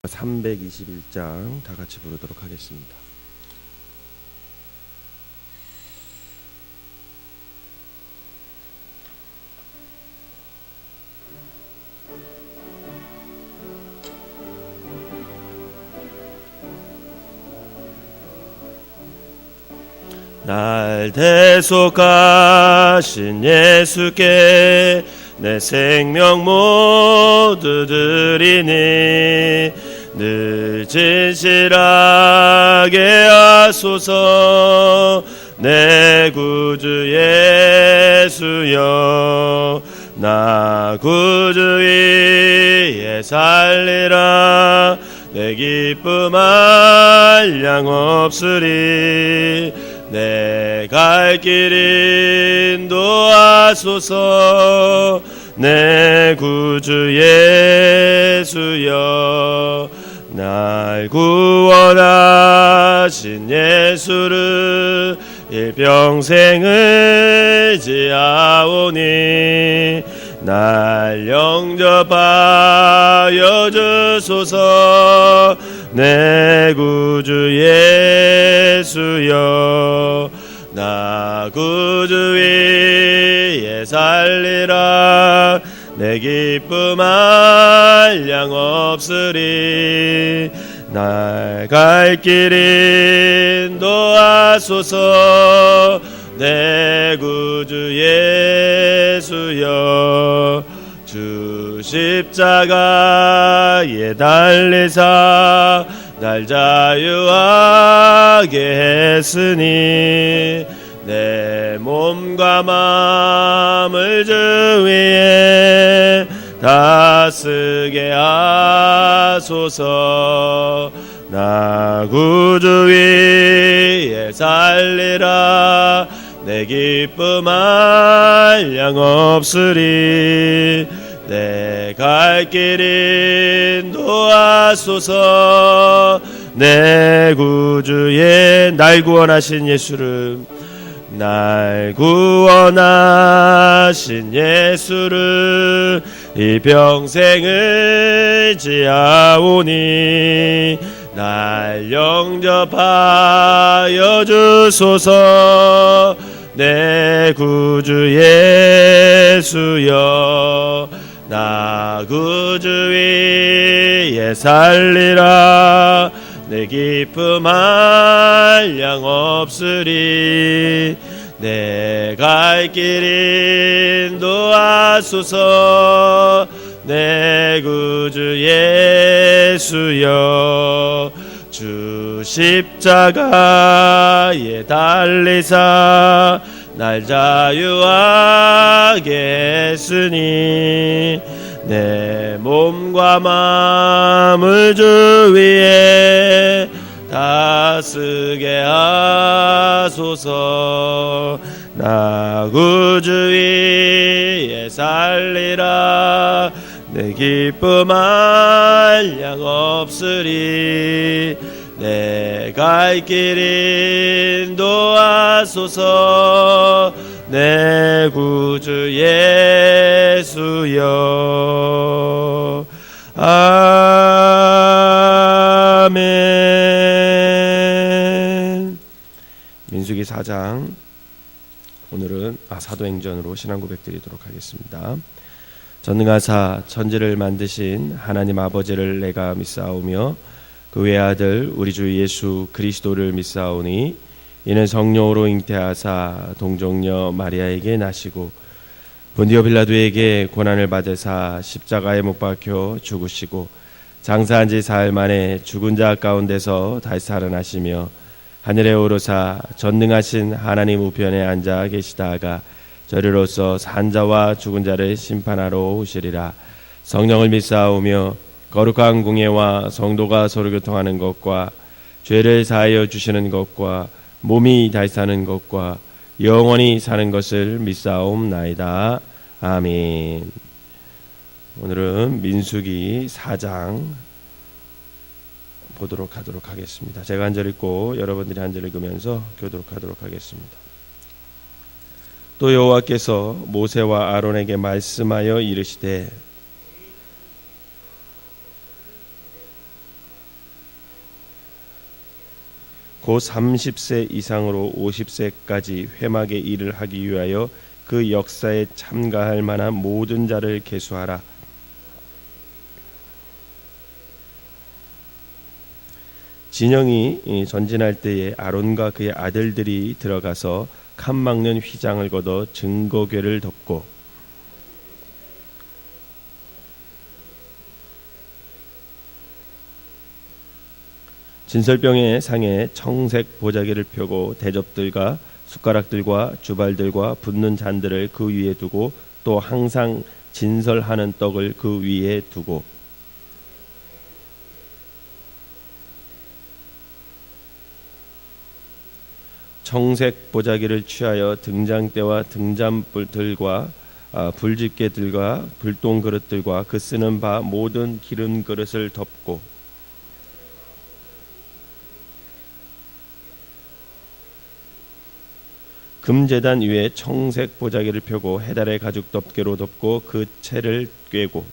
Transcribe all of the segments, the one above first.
321장 다 같이 부르도록 하겠습니다. 날 대속하신 예수께 내 생명 모두 드리니 늘 진실하게 하소서. 내 구주 예수여, 나 구주 위에 살리라. 내 기쁨 한량 없으리. 내 갈 길 인도하소서. 내 구주 예수여, 날 구원하신 예수를 일평생 의지하오니 날 영접하여 주소서. 내 구주 예수여, 나 구주 위에 살리라. 내 기쁨 한량 없으리. 날 갈 길 인도하소서. 내 구주 예수여, 주 십자가에 달리사 날 자유하게 했으니 내 몸과 마음을 주 위에 다쓰게 하소서. 나 구주 위에 살리라. 내 기쁨 한량 없으리. 내 갈 길 인도하소서. 내 구주의 날 구원하신 예수를, 날 구원하신 예수를 일평생 의지하오니 날 영접하여 주소서. 내 구주 예수여, 나 구주 위에 살리라. 내 기쁨 한량 없으리. 내 갈 길 인도하소서. 내 구주 예수여, 주 십자가에 달리사 날 자유하게 했으니 내 몸과 마음을 주 위에 다쓰게 하소서. 나 구주 위에 살리라. 내 기쁨 한량 없으리. 내 갈 길 인도하소서. 내 구주 예수여, 아멘. 민수기 4장, 오늘은 사도행전으로 신앙 고백 드리도록 하겠습니다. 전능하사 천지를 만드신 하나님 아버지를 내가 믿사오며 그 외아들 우리 주 예수 그리스도를 믿사오니 이는 성령으로 잉태하사 동정녀 마리아에게 나시고 본디오 빌라도에게 고난을 받으사 십자가에 못 박혀 죽으시고 장사한 지 사흘 만에 죽은 자 가운데서 다시 살아나시며 하늘에 오르사 전능하신 하나님 우편에 앉아 계시다가 저리로서 산 자와 죽은 자를 심판하러 오시리라. 성령을 믿사오며 거룩한 공예와 성도가 서로 교통하는 것과 죄를 사하여 주시는 것과 몸이 다시 사는 것과 영원히 사는 것을 믿사옵나이다. 아멘. 오늘은 민수기 4장 보도록 하겠습니다. 제가 한 절 읽고 여러분들이 한 절 읽으면서 교독하도록 하겠습니다. 또 여호와께서 모세와 아론에게 말씀하여 이르시되 곧 30세 이상으로 50세까지 회막의 일을 하기 위하여 그 역사에 참가할 만한 모든 자를 계수하라. 진영이 전진할 때에 아론과 그의 아들들이 들어가서 칸 막는 휘장을 걷어 증거궤를 덮고 진설병의 상에 청색 보자기를 펴고 대접들과 숟가락들과 주발들과 붓는 잔들을 그 위에 두고 또 항상 진설하는 떡을 그 위에 두고 청색 보자기를 취하여 등장대와 등잔불들과 불집게들과 불똥 그릇들과 그 쓰는 바 모든 기름 그릇을 덮고 금제단 위에 청색 보자기를 펴고 해달의 가죽 덮개로 덮고 그 채를 꿰고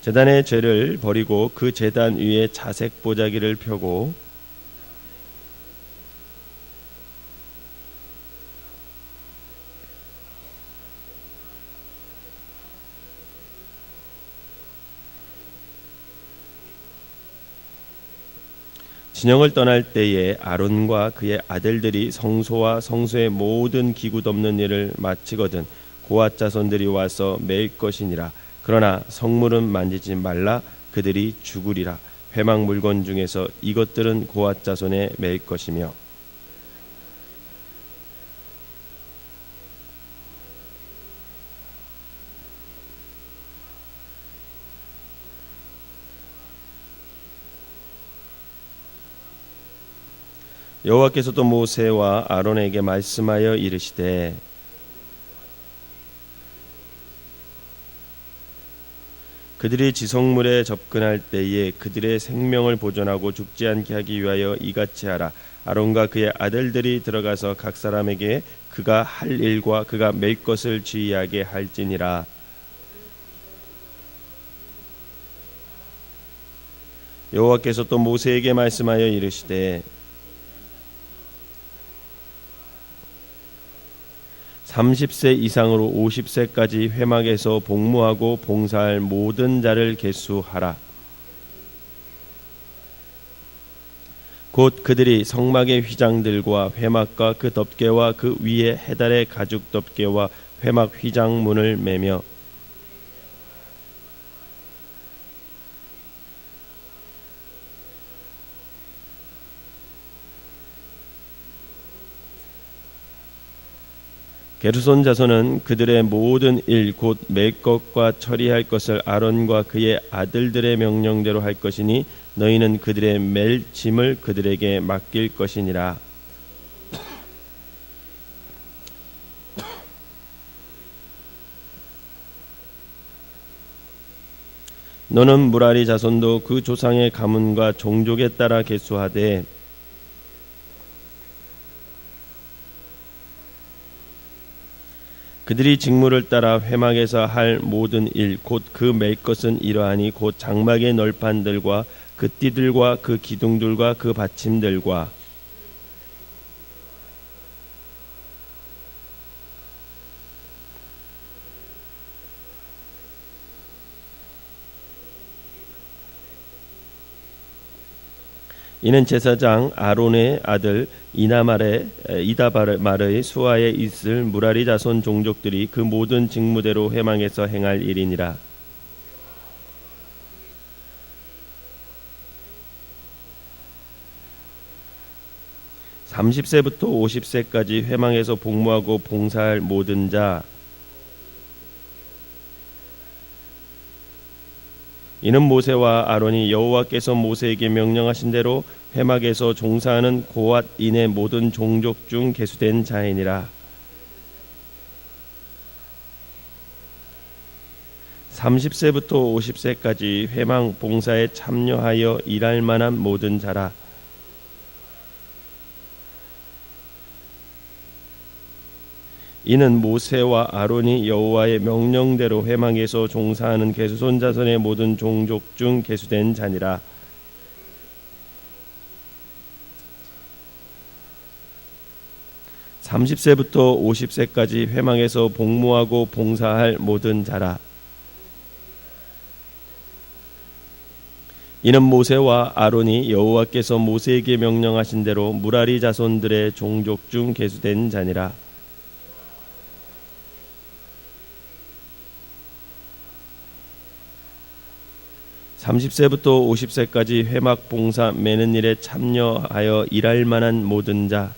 제단의 죄를 버리고 그 제단 위에 자색 보자기를 펴고 진영을 떠날 때에 아론과 그의 아들들이 성소와 성소의 모든 기구 덮는 일을 마치거든 고앗 자손들이 와서 매일 것이니라. 그러나 성물은 만지지 말라. 그들이 죽으리라. 회막 물건 중에서 이것들은 고앗 자손의 매일 것이며 여호와께서도 모세와 아론에게 말씀하여 이르시되 그들이 지성물에 접근할 때에 그들의 생명을 보존하고 죽지 않게 하기 위하여 이같이 하라. 아론과 그의 아들들이 들어가서 각 사람에게 그가 할 일과 그가 맬 것을 주의하게 할지니라. 여호와께서 또 모세에게 말씀하여 이르시되 30세 이상으로 50세까지 회막에서 복무하고 봉사할 모든 자를 계수하라. 곧 그들이 성막의 휘장들과 회막과 그 덮개와 그 위에 해달의 가죽 덮개와 회막 휘장문을 매며 게르손 자손은 그들의 모든 일 곧 맬 것과 처리할 것을 아론과 그의 아들들의 명령대로 할 것이니 너희는 그들의 맬 짐을 그들에게 맡길 것이니라. 너는 무라리 자손도 그 조상의 가문과 종족에 따라 계수하되 그들이 직무를 따라 회막에서 할 모든 일 곧 그 맬 것은 이러하니 곧 장막의 널판들과 그 띠들과 그 기둥들과 그 받침들과 이는 제사장 아론의 아들 이다발의 수하에 있을 무라리 자손 종족들이 그 모든 직무대로 회막에서 행할 일이니라. (30세부터) (50세까지) 회막에서 복무하고 봉사할 모든 자 이는 모세와 아론이 여호와께서 모세에게 명령하신 대로 회막에서 종사하는 고앗인의 모든 종족 중 계수된 자이니라. 30세부터 50세까지 회막 봉사에 참여하여 일할 만한 모든 자라. 이는 모세와 아론이 여호와의 명령대로 회막에서 종사하는 게르손 자손의 모든 종족 중 계수된 자니라. (30세부터 50세까지) 회막에서 복무하고 봉사할 모든 자라. 이는 모세와 아론이 여호와께서 모세에게 명령하신 대로 무라리 자손들의 종족 중 계수된 자니라. (30세부터 50세까지) 회막 봉사 매는 일에 참여하여 일할 만한 모든 자.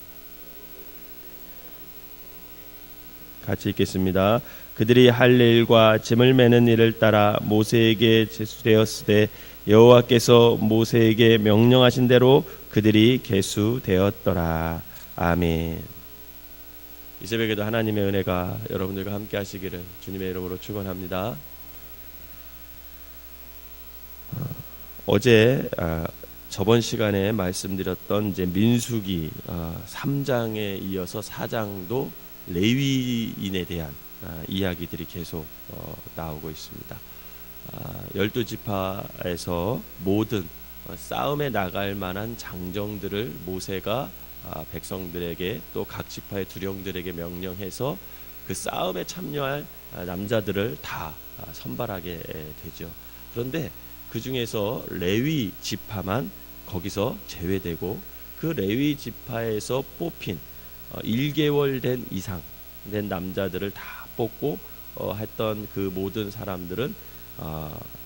같이 읽겠습니다. 그들이 할 일과 짐을 매는 일을 따라 모세에게 제수되었으되 여호와께서 모세에게 명령하신 대로 그들이 계수되었더라. 아멘. 이 새벽에도 하나님의 은혜가 여러분들과 함께 하시기를 주님의 이름으로 축원합니다. 어제 저번 시간에 말씀드렸던 이제 민수기 3장에 이어서 4장도 레위인에 대한 이야기들이 계속 나오고 있습니다. 12지파에서 모든 싸움에 나갈 만한 장정들을 모세가 백성들에게 또 각 지파의 두령들에게 명령해서 그 싸움에 참여할 남자들을 다 선발하게 되죠. 그런데 그 중에서 레위 지파만 거기서 제외되고 그 레위 지파에서 뽑힌 1개월 된 이상 된 남자들을 다 뽑고 했던 그 모든 사람들은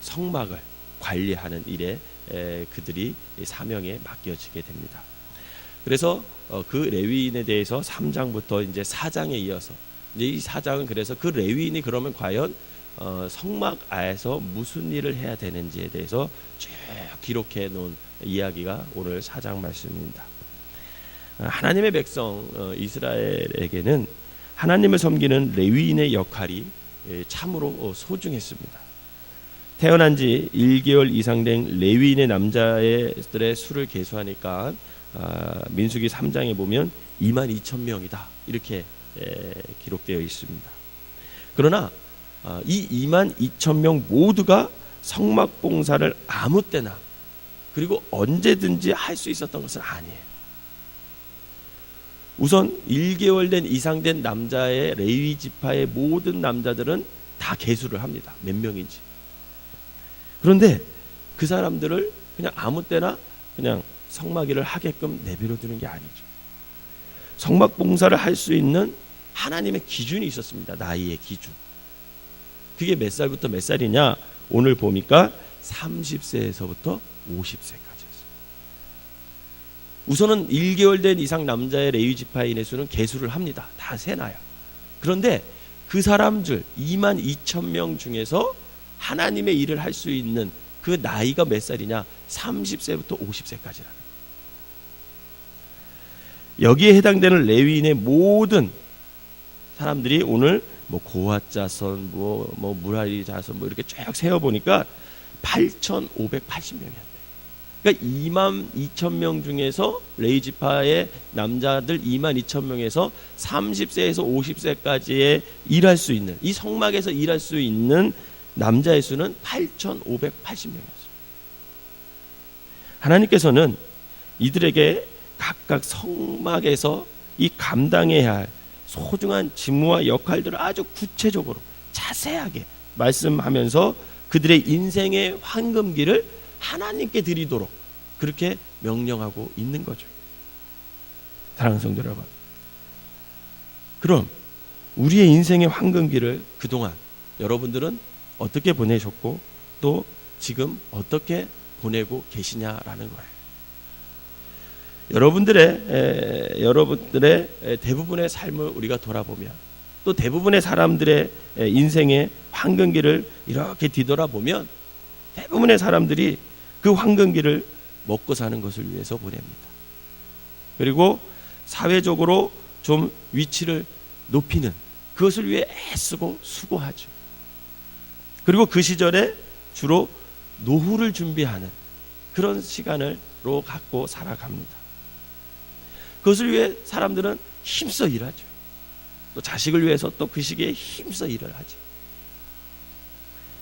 성막을 관리하는 일에 그들이 사명에 맡겨지게 됩니다. 그래서 그 레위인에 대해서 3장부터 이제 4장에 이어서 이제 이 4장은 그래서 그 레위인이 그러면 과연 성막 안에서 무슨 일을 해야 되는지에 대해서 쭉 기록해 놓은 이야기가 오늘 4장 말씀입니다. 하나님의 백성 이스라엘에게는 하나님을 섬기는 레위인의 역할이 참으로 소중했습니다. 태어난 지 1개월 이상 된 레위인의 남자들의 수를 계수하니까 민수기 3장에 보면 22,000명이다 이렇게 기록되어 있습니다. 그러나 이 22,000명 모두가 성막 봉사를 아무 때나 그리고 언제든지 할 수 있었던 것은 아니에요. 우선 1개월 된 이상 된 남자의 레위 지파의 모든 남자들은 다 계수를 합니다. 몇 명인지. 그런데 그 사람들을 그냥 아무 때나 그냥 성막 일을 하게끔 내버려 두는 게 아니죠. 성막 봉사를 할 수 있는 하나님의 기준이 있었습니다. 나이의 기준. 그게 몇 살부터 몇 살이냐? 오늘 보니까 30세에서부터 50세까지였어요. 우선은 1개월 된 이상 남자의 레위 지파인의 수는 계수를 합니다. 다 세나요. 그런데 그 사람들 22,000명 중에서 하나님의 일을 할 수 있는 그 나이가 몇 살이냐? 30세부터 50세까지라는 거예요. 여기에 해당되는 레위인의 모든 사람들이 오늘 뭐 고핫 자손, 뭐 무라리 자손 뭐 이렇게 쭉 세어 보니까 8,580명이었대. 그러니까 22,000명 중에서 레위 지파의 남자들 22,000명에서 30세에서 50세까지의 일할 수 있는 이 성막에서 일할 수 있는 남자의 수는 8,580명이었어요. 하나님께서는 이들에게 각각 성막에서 이 감당해야 할 소중한 직무와 역할들을 아주 구체적으로 자세하게 말씀하면서 그들의 인생의 황금기를 하나님께 드리도록 그렇게 명령하고 있는 거죠. 사랑하는 성도 여러분, 그럼 우리의 인생의 황금기를 그동안 여러분들은 어떻게 보내셨고 또 지금 어떻게 보내고 계시냐라는 거예요. 여러분들의 대부분의 삶을 우리가 돌아보면 또 대부분의 사람들의 인생의 황금기를 이렇게 뒤돌아보면 대부분의 사람들이 그 황금기를 먹고 사는 것을 위해서 보냅니다. 그리고 사회적으로 좀 위치를 높이는 그것을 위해 애쓰고 수고하죠. 그리고 그 시절에 주로 노후를 준비하는 그런 시간으로 갖고 살아갑니다. 그것을 위해 사람들은 힘써 일하죠. 또 자식을 위해서 또 그 시기에 힘써 일을 하지.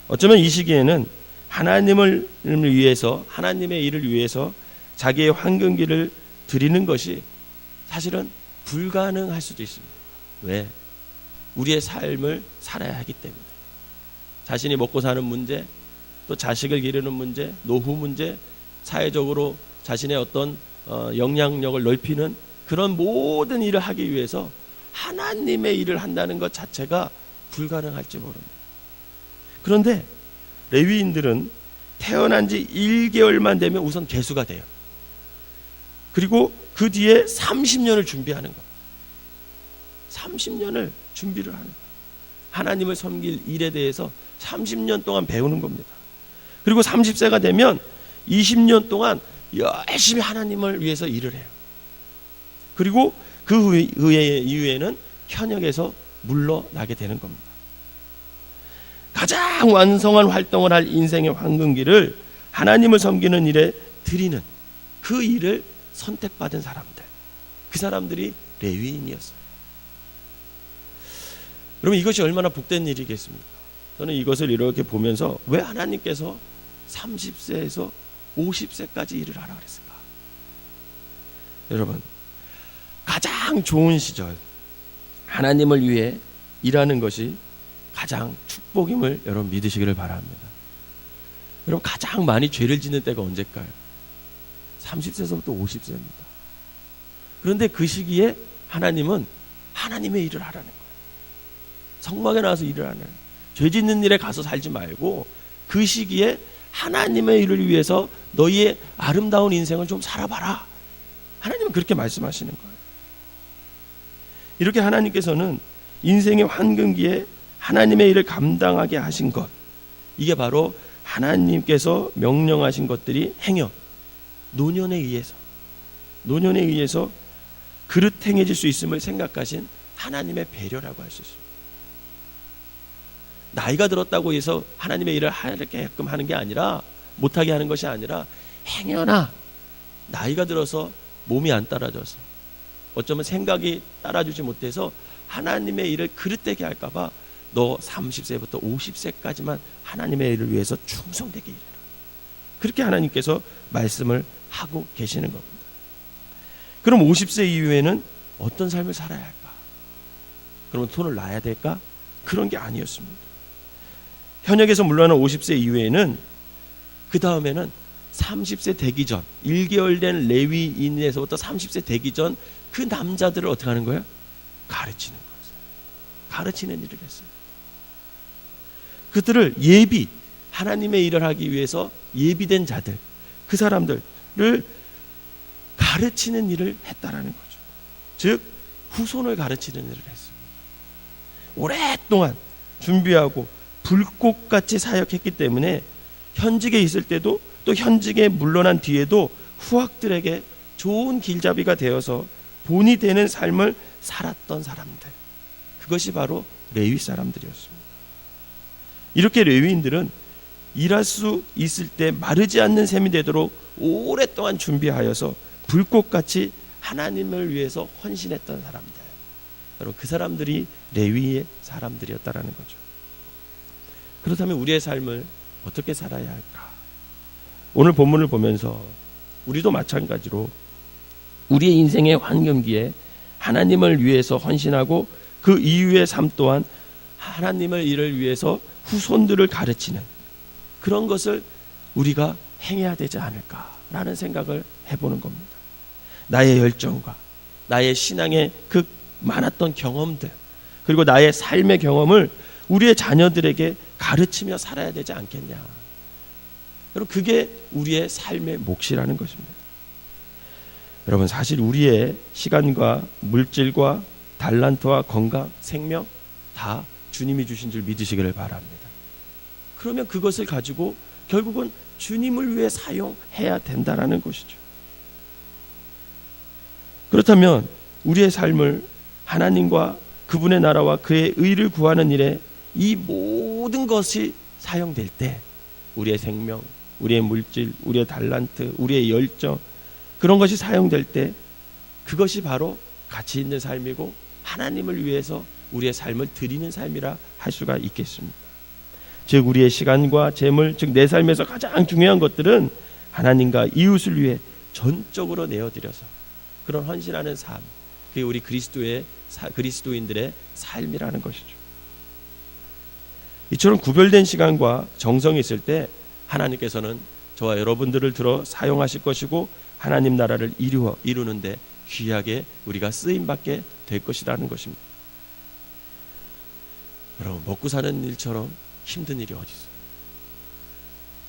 어쩌면 이 시기에는 하나님을 위해서, 하나님의 일을 위해서 자기의 환경기를 드리는 것이 사실은 불가능할 수도 있습니다. 왜? 우리의 삶을 살아야 하기 때문에. 자신이 먹고 사는 문제, 또 자식을 기르는 문제, 노후 문제, 사회적으로 자신의 어떤 영향력을 넓히는 그런 모든 일을 하기 위해서 하나님의 일을 한다는 것 자체가 불가능할지 모릅니다. 그런데 레위인들은 태어난 지 1개월만 되면 우선 계수가 돼요. 그리고 그 뒤에 30년을 준비하는 겁니다. 30년을 준비를 하는 거예요. 하나님을 섬길 일에 대해서 30년 동안 배우는 겁니다. 그리고 30세가 되면 20년 동안 열심히 하나님을 위해서 일을 해요. 그리고 그 이후에는 현역에서 물러나게 되는 겁니다. 가장 완성한 활동을 할 인생의 황금기를 하나님을 섬기는 일에 드리는 그 일을 선택받은 사람들, 그 사람들이 레위인이었어요. 여러분, 이것이 얼마나 복된 일이겠습니까? 저는 이것을 이렇게 보면서 왜 하나님께서 30세에서 50세까지 일을 하라 그랬을까? 여러분, 가장 좋은 시절 하나님을 위해 일하는 것이 가장 축복임을 여러분 믿으시기를 바랍니다. 여러분, 가장 많이 죄를 짓는 때가 언제일까요? 30세에서부터 50세입니다. 그런데 그 시기에 하나님은 하나님의 일을 하라는 거예요. 성막에 나와서 일을 하는, 죄 짓는 일에 가서 살지 말고 그 시기에 하나님의 일을 위해서 너희의 아름다운 인생을 좀 살아봐라. 하나님은 그렇게 말씀하시는 거예요. 이렇게 하나님께서는 인생의 황금기에 하나님의 일을 감당하게 하신 것, 이게 바로 하나님께서 명령하신 것들이 행여 노년에 의해서 그릇행해질 수 있음을 생각하신 하나님의 배려라고 할 수 있습니다. 나이가 들었다고 해서 하나님의 일을 하게끔 하는 게 아니라, 못하게 하는 것이 아니라, 행여나 나이가 들어서 몸이 안 따라줘서, 어쩌면 생각이 따라주지 못해서 하나님의 일을 그릇되게 할까 봐 너 30세부터 50세까지만 하나님의 일을 위해서 충성되게 일해라. 그렇게 하나님께서 말씀을 하고 계시는 겁니다. 그럼 50세 이후에는 어떤 삶을 살아야 할까? 그러면 돈을 낳아야 될까? 그런 게 아니었습니다. 현역에서 물러난 50세 이후에는 그 다음에는 30세 되기 전, 1개월 된 레위인에서부터 30세 되기 전 그 남자들을 어떻게 하는 거예요? 가르치는 거예요. 가르치는 일을 했습니다. 그들을 하나님의 일을 하기 위해서 예비된 자들, 그 사람들을 가르치는 일을 했다라는 거죠. 즉 후손을 가르치는 일을 했습니다. 오랫동안 준비하고 불꽃같이 사역했기 때문에 현직에 있을 때도, 또 현직에 물러난 뒤에도 후학들에게 좋은 길잡이가 되어서 본이 되는 삶을 살았던 사람들, 그것이 바로 레위 사람들이었습니다. 이렇게 레위인들은 일할 수 있을 때 마르지 않는 셈이 되도록 오랫동안 준비하여서 불꽃같이 하나님을 위해서 헌신했던 사람들, 여러분, 그 사람들이 레위의 사람들이었다라는 거죠. 그렇다면 우리의 삶을 어떻게 살아야 할까? 오늘 본문을 보면서 우리도 마찬가지로 우리의 인생의 황금기에 하나님을 위해서 헌신하고 그 이후의 삶 또한 하나님의 일을 위해서 후손들을 가르치는 그런 것을 우리가 행해야 되지 않을까라는 생각을 해보는 겁니다. 나의 열정과 나의 신앙의 그 많았던 경험들, 그리고 나의 삶의 경험을 우리의 자녀들에게 가르치며 살아야 되지 않겠냐. 여러분, 그게 우리의 삶의 몫이라는 것입니다. 여러분, 사실 우리의 시간과 물질과 달란트와 건강, 생명 다 주님이 주신 줄 믿으시기를 바랍니다. 그러면 그것을 가지고 결국은 주님을 위해 사용해야 된다라는 것이죠. 그렇다면 우리의 삶을 하나님과 그분의 나라와 그의 의를 구하는 일에 이 모든 것이 사용될 때, 우리의 생명, 우리의 물질, 우리의 달란트, 우리의 열정, 그런 것이 사용될 때 그것이 바로 가치 있는 삶이고 하나님을 위해서 우리의 삶을 드리는 삶이라 할 수가 있겠습니다. 즉 우리의 시간과 재물, 즉 내 삶에서 가장 중요한 것들은 하나님과 이웃을 위해 전적으로 내어드려서 그런 헌신하는 삶, 그게 우리 그리스도인들의 삶이라는 것이죠. 이처럼 구별된 시간과 정성이 있을 때 하나님께서는 저와 여러분들을 들어 사용하실 것이고 하나님 나라를 이루는데 귀하게 우리가 쓰임받게 될 것이라는 것입니다. 여러분, 먹고 사는 일처럼 힘든 일이 어디 있어요?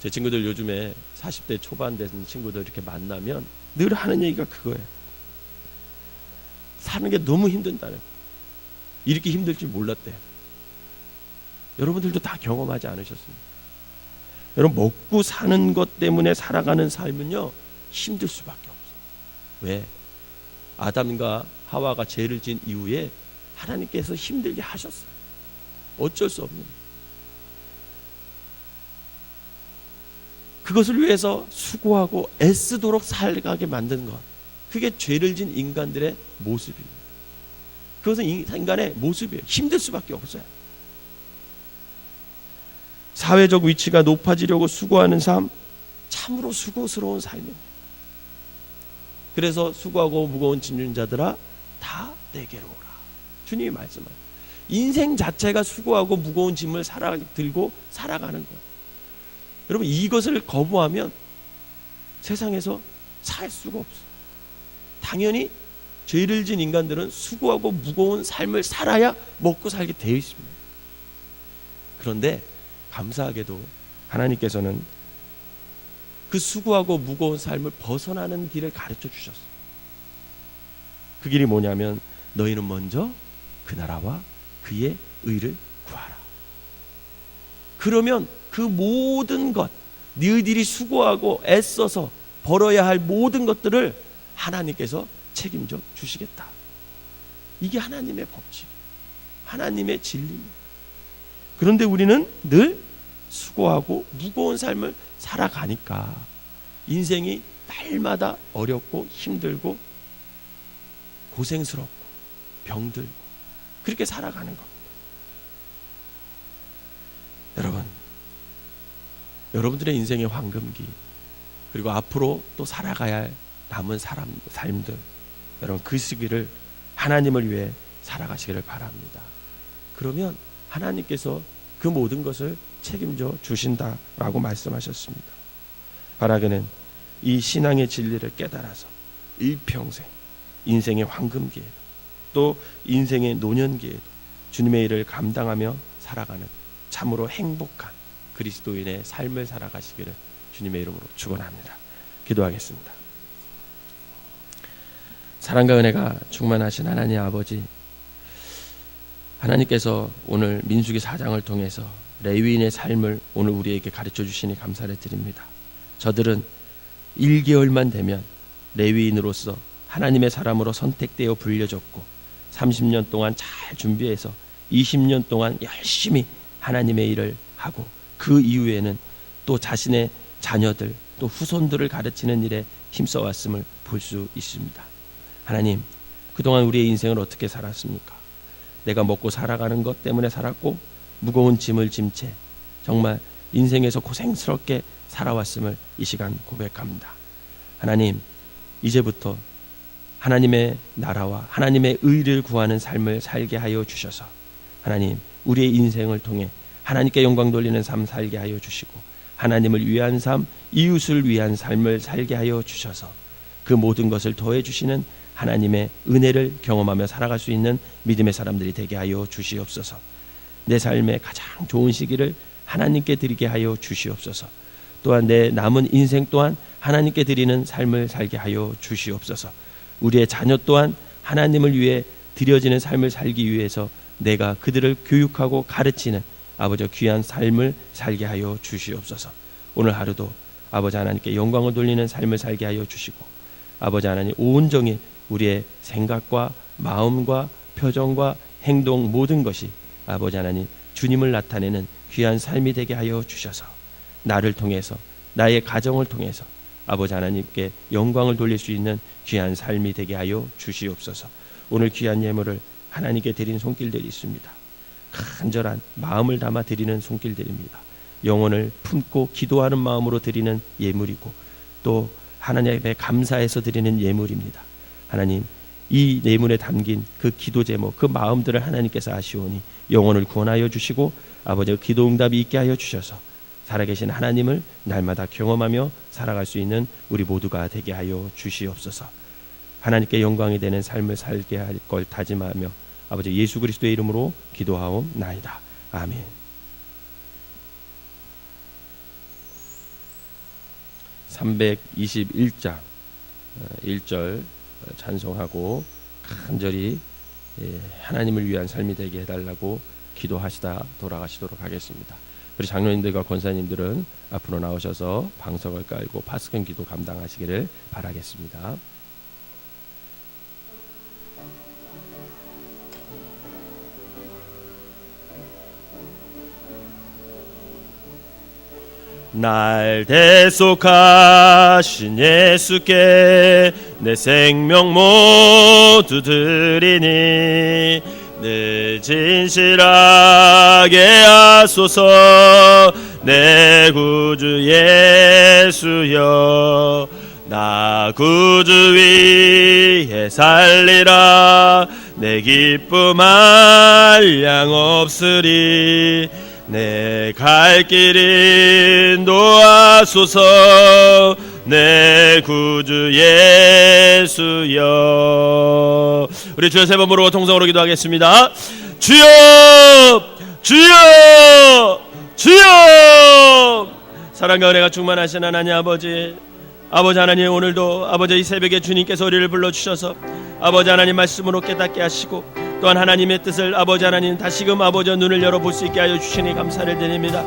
제 친구들 요즘에 40대 초반 된 친구들 이렇게 만나면 늘 하는 얘기가 그거예요. 사는 게 너무 힘든다는 거예요. 이렇게 힘들 줄 몰랐대요. 여러분들도 다 경험하지 않으셨습니까? 여러분, 먹고 사는 것 때문에 살아가는 삶은요 힘들 수밖에 없어요. 왜? 아담과 하와가 죄를 지은 이후에 하나님께서 힘들게 하셨어요. 어쩔 수 없는. 그것을 위해서 수고하고 애쓰도록 살아가게 만든 것, 그게 죄를 지은 인간들의 모습입니다. 그것은 인간의 모습이에요. 힘들 수밖에 없어요. 사회적 위치가 높아지려고 수고하는 삶, 참으로 수고스러운 삶입니다. 그래서 수고하고 무거운 짐진 자들아 다 내게로 오라. 주님이 말씀하세요. 인생 자체가 수고하고 무거운 짐을 들고 살아가는 거예요. 여러분, 이것을 거부하면 세상에서 살 수가 없어요. 당연히 죄를 지은 인간들은 수고하고 무거운 삶을 살아야 먹고 살게 되어 있습니다. 그런데 감사하게도 하나님께서는 그 수고하고 무거운 삶을 벗어나는 길을 가르쳐 주셨어요. 그 길이 뭐냐면 너희는 먼저 그 나라와 그의 의를 구하라. 그러면 그 모든 것, 너희들이 수고하고 애써서 벌어야 할 모든 것들을 하나님께서 책임져 주시겠다. 이게 하나님의 법칙이에요. 하나님의 진리입니다. 그런데 우리는 늘 수고하고 무거운 삶을 살아가니까 인생이 날마다 어렵고 힘들고 고생스럽고 병들고 그렇게 살아가는 겁니다. 여러분, 여러분들의 인생의 황금기, 그리고 앞으로 또 살아가야 할 남은 삶들, 여러분 그 시기를 하나님을 위해 살아가시기를 바랍니다. 그러면 하나님께서 그 모든 것을 책임져 주신다라고 말씀하셨습니다. 바라기는 이 신앙의 진리를 깨달아서 일평생 인생의 황금기에도 또 인생의 노년기에도 주님의 일을 감당하며 살아가는 참으로 행복한 그리스도인의 삶을 살아가시기를 주님의 이름으로 축원합니다. 기도하겠습니다. 사랑과 은혜가 충만하신 하나님 아버지, 하나님께서 오늘 민수기 4장을 통해서 레위인의 삶을 오늘 우리에게 가르쳐 주시니 감사를 드립니다. 저들은 1개월만 되면 레위인으로서 하나님의 사람으로 선택되어 불려졌고 30년 동안 잘 준비해서 20년 동안 열심히 하나님의 일을 하고 그 이후에는 또 자신의 자녀들 또 후손들을 가르치는 일에 힘써왔음을 볼 수 있습니다. 하나님, 그동안 우리의 인생을 어떻게 살았습니까? 내가 먹고 살아가는 것 때문에 살았고 무거운 짐을 짐 채 정말 인생에서 고생스럽게 살아왔음을 이 시간 고백합니다. 하나님, 이제부터 하나님의 나라와 하나님의 의를 구하는 삶을 살게 하여 주셔서 하나님, 우리의 인생을 통해 하나님께 영광 돌리는 삶 살게 하여 주시고 하나님을 위한 삶, 이웃을 위한 삶을 살게 하여 주셔서 그 모든 것을 더해 주시는 하나님의 은혜를 경험하며 살아갈 수 있는 믿음의 사람들이 되게 하여 주시옵소서. 내 삶의 가장 좋은 시기를 하나님께 드리게 하여 주시옵소서. 또한 내 남은 인생 또한 하나님께 드리는 삶을 살게 하여 주시옵소서. 우리의 자녀 또한 하나님을 위해 드려지는 삶을 살기 위해서 내가 그들을 교육하고 가르치는 아버지 귀한 삶을 살게 하여 주시옵소서. 오늘 하루도 아버지 하나님께 영광을 돌리는 삶을 살게 하여 주시고 아버지 하나님 온전히 우리의 생각과 마음과 표정과 행동 모든 것이 아버지 하나님 주님을 나타내는 귀한 삶이 되게 하여 주셔서 나를 통해서 나의 가정을 통해서 아버지 하나님께 영광을 돌릴 수 있는 귀한 삶이 되게 하여 주시옵소서. 오늘 귀한 예물을 하나님께 드리는 손길들이 있습니다. 간절한 마음을 담아 드리는 손길들입니다. 영혼을 품고 기도하는 마음으로 드리는 예물이고 또 하나님 앞에 감사해서 드리는 예물입니다. 하나님, 이 예물에 담긴 그 기도 제목, 그 마음들을 하나님께서 아시오니 영혼을 구원하여 주시고 아버지 기도 응답이 있게 하여 주셔서 살아계신 하나님을 날마다 경험하며 살아갈 수 있는 우리 모두가 되게 하여 주시옵소서. 하나님께 영광이 되는 삶을 살게 할 걸 다짐하며 아버지 예수 그리스도의 이름으로 기도하옵나이다. 아멘. (321장) 1절 찬송하고 간절히 하나님을 위한 삶이 되게 해달라고 기도하시다 돌아가시도록 하겠습니다. 우리 장로님들과 권사님들은 앞으로 나오셔서 방석을 깔고 파스큰 기도 감당하시기를 바라겠습니다. 날 대속하신 예수께 내 생명 모두 드리니 늘 진실하게 하소서. 내 구주 예수여, 나 구주 위에 살리라. 내 기쁨 한량 없으리. 내 갈 길 인도하소서. 내 구주 예수여. 우리 주여 세 번 부르고 통성으로 기도하겠습니다. 주여, 주여, 주여. 사랑과 은혜가 충만하신 하나님 아버지, 아버지 하나님, 오늘도 아버지 이 새벽에 주님께서 우리를 불러주셔서 아버지 하나님 말씀으로 깨닫게 하시고 또한 하나님의 뜻을 아버지 하나님 다시금 아버지 눈을 열어볼 수 있게 하여 주시니 감사를 드립니다.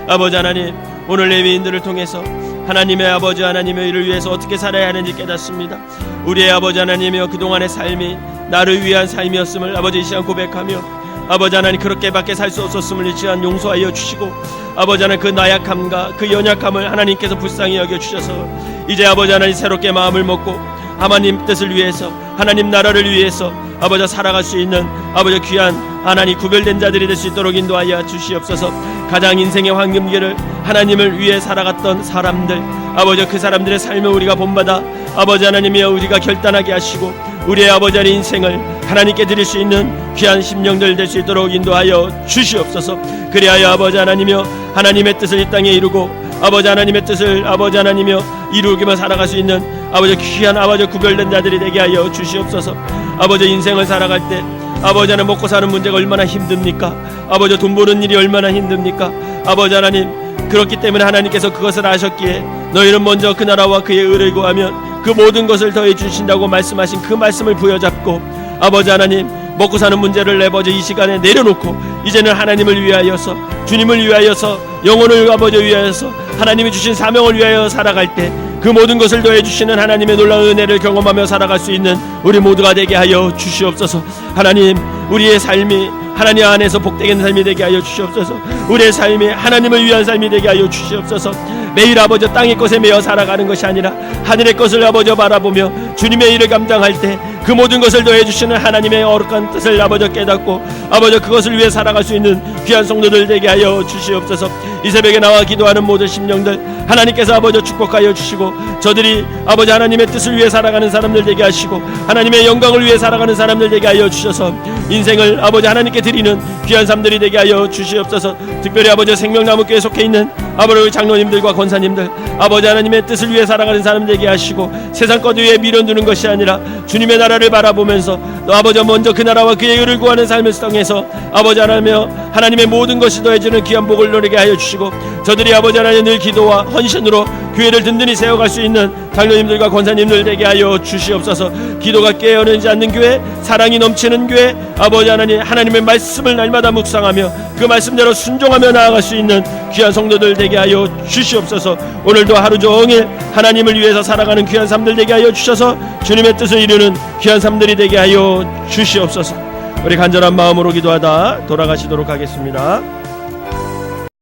아버지 하나님, 오늘 레위인들을 통해서 하나님의 아버지 하나님의 일을 위해서 어떻게 살아야 하는지 깨닫습니다. 우리의 아버지 하나님이여, 그동안의 삶이 나를 위한 삶이었음을 아버지 이 시간 고백하며 아버지 하나님, 그렇게밖에 살 수 없었음을 이 시간 용서하여 주시고 아버지 하나님, 그 나약함과 그 연약함을 하나님께서 불쌍히 여겨주셔서 이제 아버지 하나님 새롭게 마음을 먹고 하나님 뜻을 위해서, 하나님 나라를 위해서 아버지 살아갈 수 있는 아버지 귀한 하나님 구별된 자들이 될 수 있도록 인도하여 주시옵소서. 가장 인생의 황금기를 하나님을 위해 살아갔던 사람들, 아버지 그 사람들의 삶을 우리가 본받아 아버지 하나님이여 우리가 결단하게 하시고 우리의 아버지 하나님 인생을 하나님께 드릴 수 있는 귀한 심령들 될 수 있도록 인도하여 주시옵소서. 그리하여 아버지 하나님이여 하나님의 뜻을 이 땅에 이루고 아버지 하나님의 뜻을 아버지 하나님이여 이루기만 살아갈 수 있는 아버지 귀한 아버지 구별된 자들이 되게 하여 주시옵소서. 아버지 인생을 살아갈 때 아버지 하나님 먹고 사는 문제가 얼마나 힘듭니까? 아버지 돈 버는 일이 얼마나 힘듭니까? 아버지 하나님, 그렇기 때문에 하나님께서 그것을 아셨기에 너희는 먼저 그 나라와 그의 의를 구하면 그 모든 것을 더해 주신다고 말씀하신 그 말씀을 부여잡고 아버지 하나님, 먹고 사는 문제를 아버지 이 시간에 내려놓고 이제는 하나님을 위하여서, 주님을 위하여서, 영혼을 아버지 위하여서 하나님이 주신 사명을 위하여 살아갈 때 그 모든 것을 더해 주시는 하나님의 놀라운 은혜를 경험하며 살아갈 수 있는 우리 모두가 되게 하여 주시옵소서. 하나님, 우리의 삶이 하나님 안에서 복되게 삶이 되게 하여 주시옵소서. 우리의 삶이 하나님을 위한 삶이 되게 하여 주시옵소서. 매일 아버지 땅의 것에 매여 살아가는 것이 아니라 하늘의 것을 아버지 바라보며 주님의 일을 감당할 때 그 모든 것을 더해 주시는 하나님의 어룩한 뜻을 아버지 깨닫고 아버지 그것을 위해 살아갈 수 있는 귀한 성도들 되게 하여 주시옵소서. 이 새벽에 나와 기도하는 모든 심령들 하나님께서 아버지 축복하여 주시고 저들이 아버지 하나님의 뜻을 위해 살아가는 사람들 되게 하시고 하나님의 영광을 위해 살아가는 사람들 되게 하여 주셔서 인생을 아버지 하나님께 드리는 귀한 삶들이 되게 하여 주시옵소서. 특별히 아버지 생명나무교회에 속해 있는 아버지 장로님들과 권사님들 아버지 하나님의 뜻을 위해 살아가는 사람 되게 하시고 세상 것 위에 미련두는 것이 아니라 주님의 나라를 바라보면서 또 아버지 먼저 그 나라와 그의 의를 구하는 삶을 통해서 아버지 하나님의 모든 것이 더해지는 귀한 복을 누리게 하여 주시고 저들이 아버지 하나님 늘 기도와 헌신으로 교회를 든든히 세워갈 수 있는 장로님들과 권사님들 되게 하여 주시옵소서. 기도가 깨어내지 않는 교회, 사랑이 넘치는 교회, 아버지 하나님 하나님의 말씀을 날마다 묵상하며 그 말씀대로 순종하며 나아갈 수 있는 귀한 성도들 되게 하여 주시옵소서. 오늘도 하루 종일 하나님을 위해서 살아가는 귀한 삶들 되게 하여 주셔서 주님의 뜻을 이루는 귀한 삶들이 되게 하여 주시옵소서. 우리 간절한 마음으로 기도하다 돌아가시도록 하겠습니다.